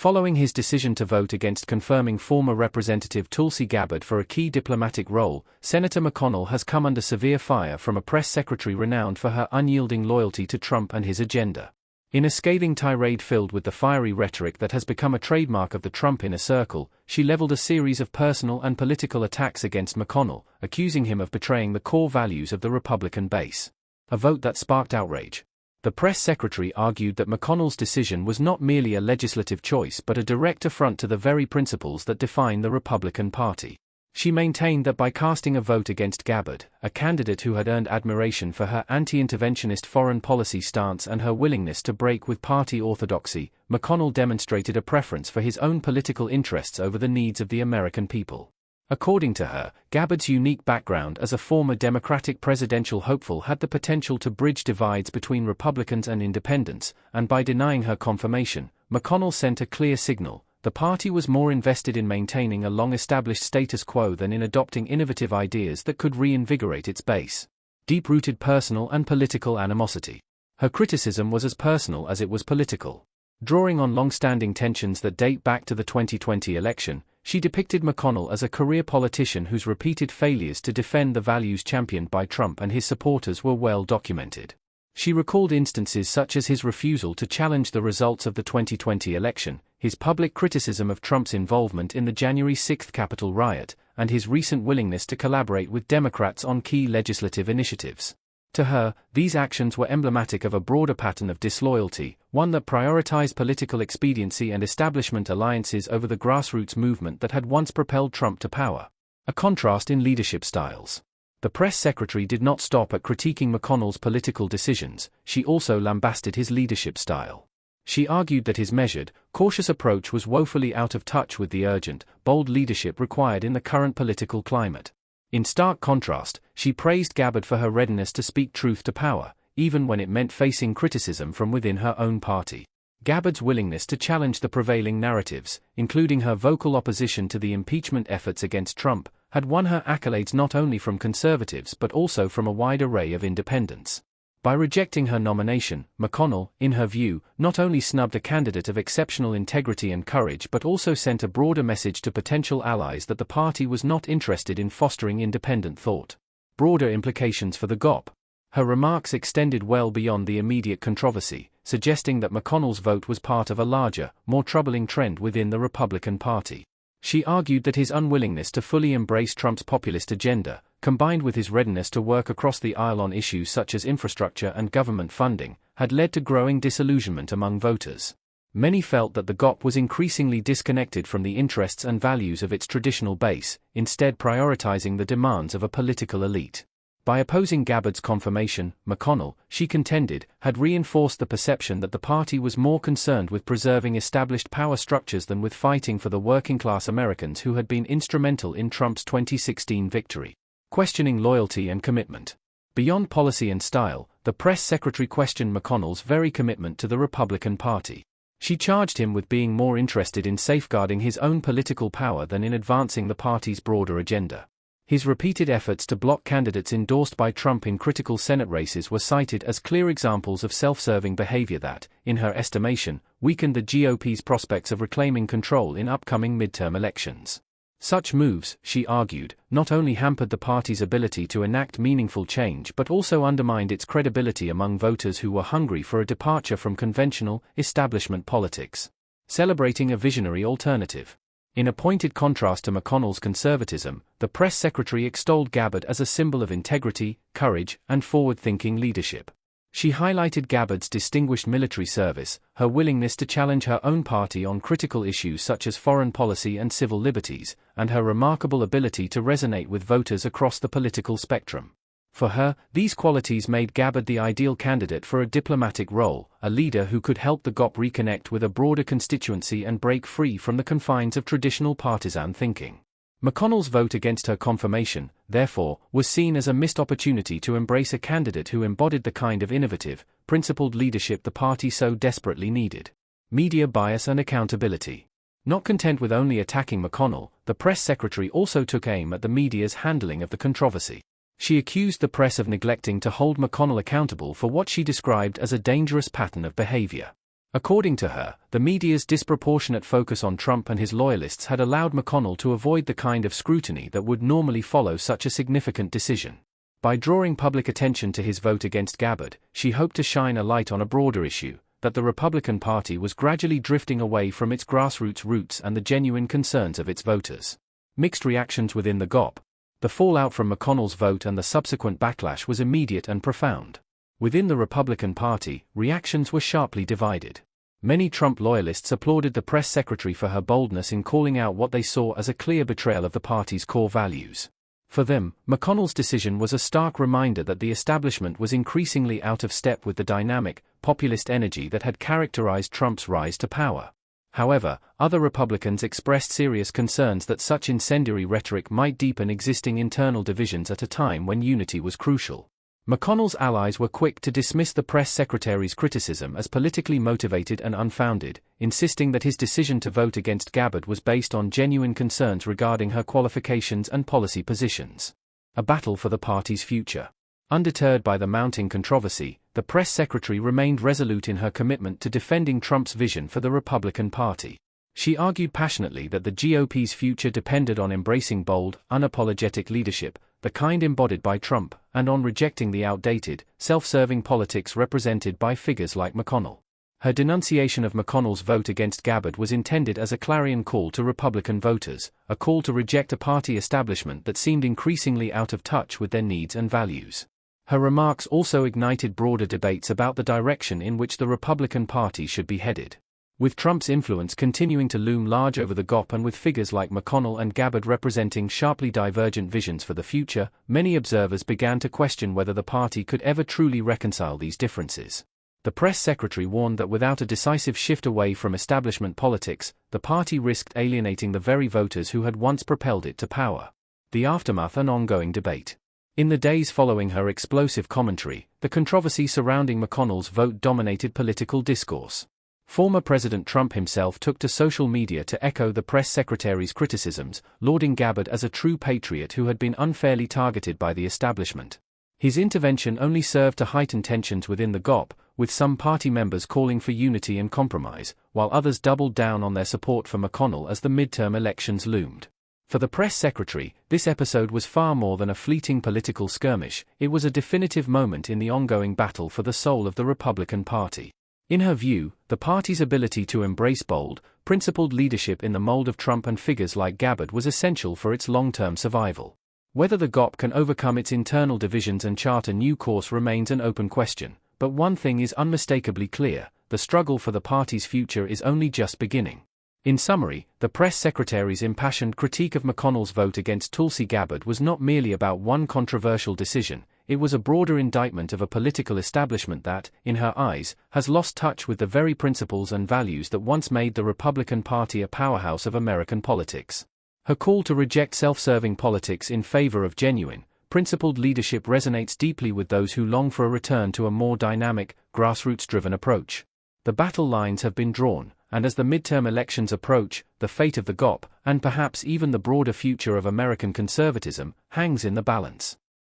Following his decision to vote against confirming former Representative Tulsi Gabbard for a key diplomatic role, Senator McConnell has come under severe fire from a press secretary renowned for her unyielding loyalty to Trump and his agenda. In a scathing tirade filled with the fiery rhetoric that has become a trademark of the Trump inner circle, she leveled a series of personal and political attacks against McConnell, accusing him of betraying the core values of the Republican base. A vote that sparked outrage. The press secretary argued that McConnell's decision was not merely a legislative choice but a direct affront to the very principles that define the Republican Party. She maintained that by casting a vote against Gabbard, a candidate who had earned admiration for her anti-interventionist foreign policy stance and her willingness to break with party orthodoxy, McConnell demonstrated a preference for his own political interests over the needs of the American people. According to her, Gabbard's unique background as a former Democratic presidential hopeful had the potential to bridge divides between Republicans and independents, and by denying her confirmation, McConnell sent a clear signal. The party was more invested in maintaining a long-established status quo than in adopting innovative ideas that could reinvigorate its base. Deep-rooted personal and political animosity. Her criticism was as personal as it was political. Drawing on long-standing tensions that date back to the 2020 election, she depicted McConnell as a career politician whose repeated failures to defend the values championed by Trump and his supporters were well documented. She recalled instances such as his refusal to challenge the results of the 2020 election, his public criticism of Trump's involvement in the January 6 Capitol riot, and his recent willingness to collaborate with Democrats on key legislative initiatives. To her, these actions were emblematic of a broader pattern of disloyalty, one that prioritized political expediency and establishment alliances over the grassroots movement that had once propelled Trump to power. A contrast in leadership styles. The press secretary did not stop at critiquing McConnell's political decisions, she also lambasted his leadership style. She argued that his measured, cautious approach was woefully out of touch with the urgent, bold leadership required in the current political climate. In stark contrast, she praised Gabbard for her readiness to speak truth to power, even when it meant facing criticism from within her own party. Gabbard's willingness to challenge the prevailing narratives, including her vocal opposition to the impeachment efforts against Trump, had won her accolades not only from conservatives but also from a wide array of independents. By rejecting her nomination, McConnell, in her view, not only snubbed a candidate of exceptional integrity and courage but also sent a broader message to potential allies that the party was not interested in fostering independent thought. Broader implications for the GOP. Her remarks extended well beyond the immediate controversy, suggesting that McConnell's vote was part of a larger, more troubling trend within the Republican Party. She argued that his unwillingness to fully embrace Trump's populist agenda, combined with his readiness to work across the aisle on issues such as infrastructure and government funding, had led to growing disillusionment among voters. Many felt that the GOP was increasingly disconnected from the interests and values of its traditional base, instead prioritizing the demands of a political elite. By opposing Gabbard's confirmation, McConnell, she contended, had reinforced the perception that the party was more concerned with preserving established power structures than with fighting for the working-class Americans who had been instrumental in Trump's 2016 victory. Questioning loyalty and commitment. Beyond policy and style, the press secretary questioned McConnell's very commitment to the Republican Party. She charged him with being more interested in safeguarding his own political power than in advancing the party's broader agenda. His repeated efforts to block candidates endorsed by Trump in critical Senate races were cited as clear examples of self-serving behavior that, in her estimation, weakened the GOP's prospects of reclaiming control in upcoming midterm elections. Such moves, she argued, not only hampered the party's ability to enact meaningful change but also undermined its credibility among voters who were hungry for a departure from conventional, establishment politics. Celebrating a visionary alternative. In a pointed contrast to McConnell's conservatism, the press secretary extolled Gabbard as a symbol of integrity, courage, and forward-thinking leadership. She highlighted Gabbard's distinguished military service, her willingness to challenge her own party on critical issues such as foreign policy and civil liberties, and her remarkable ability to resonate with voters across the political spectrum. For her, these qualities made Gabbard the ideal candidate for a diplomatic role, a leader who could help the GOP reconnect with a broader constituency and break free from the confines of traditional partisan thinking. McConnell's vote against her confirmation, therefore, was seen as a missed opportunity to embrace a candidate who embodied the kind of innovative, principled leadership the party so desperately needed. Media bias and accountability. Not content with only attacking McConnell, the press secretary also took aim at the media's handling of the controversy. She accused the press of neglecting to hold McConnell accountable for what she described as a dangerous pattern of behavior. According to her, the media's disproportionate focus on Trump and his loyalists had allowed McConnell to avoid the kind of scrutiny that would normally follow such a significant decision. By drawing public attention to his vote against Gabbard, she hoped to shine a light on a broader issue, that the Republican Party was gradually drifting away from its grassroots roots and the genuine concerns of its voters. Mixed reactions within the GOP. The fallout from McConnell's vote and the subsequent backlash was immediate and profound. Within the Republican Party, reactions were sharply divided. Many Trump loyalists applauded the press secretary for her boldness in calling out what they saw as a clear betrayal of the party's core values. For them, McConnell's decision was a stark reminder that the establishment was increasingly out of step with the dynamic, populist energy that had characterized Trump's rise to power. However, other Republicans expressed serious concerns that such incendiary rhetoric might deepen existing internal divisions at a time when unity was crucial. McConnell's allies were quick to dismiss the press secretary's criticism as politically motivated and unfounded, insisting that his decision to vote against Gabbard was based on genuine concerns regarding her qualifications and policy positions. A battle for the party's future. Undeterred by the mounting controversy, the press secretary remained resolute in her commitment to defending Trump's vision for the Republican Party. She argued passionately that the GOP's future depended on embracing bold, unapologetic leadership, the kind embodied by Trump, and on rejecting the outdated, self-serving politics represented by figures like McConnell. Her denunciation of McConnell's vote against Gabbard was intended as a clarion call to Republican voters, a call to reject a party establishment that seemed increasingly out of touch with their needs and values. Her remarks also ignited broader debates about the direction in which the Republican Party should be headed. With Trump's influence continuing to loom large over the GOP and with figures like McConnell and Gabbard representing sharply divergent visions for the future, many observers began to question whether the party could ever truly reconcile these differences. The press secretary warned that without a decisive shift away from establishment politics, the party risked alienating the very voters who had once propelled it to power. The aftermath and ongoing debate. In the days following her explosive commentary, the controversy surrounding McConnell's vote dominated political discourse. Former President Trump himself took to social media to echo the press secretary's criticisms, lauding Gabbard as a true patriot who had been unfairly targeted by the establishment. His intervention only served to heighten tensions within the GOP, with some party members calling for unity and compromise, while others doubled down on their support for McConnell as the midterm elections loomed. For the press secretary, this episode was far more than a fleeting political skirmish, it was a definitive moment in the ongoing battle for the soul of the Republican Party. In her view, the party's ability to embrace bold, principled leadership in the mold of Trump and figures like Gabbard was essential for its long-term survival. Whether the GOP can overcome its internal divisions and chart a new course remains an open question, but one thing is unmistakably clear: the struggle for the party's future is only just beginning. In summary, the press secretary's impassioned critique of McConnell's vote against Tulsi Gabbard was not merely about one controversial decision. It was a broader indictment of a political establishment that, in her eyes, has lost touch with the very principles and values that once made the Republican Party a powerhouse of American politics. Her call to reject self-serving politics in favor of genuine, principled leadership resonates deeply with those who long for a return to a more dynamic, grassroots-driven approach. The battle lines have been drawn, and as the midterm elections approach, the fate of the GOP, and perhaps even the broader future of American conservatism, hangs in the balance.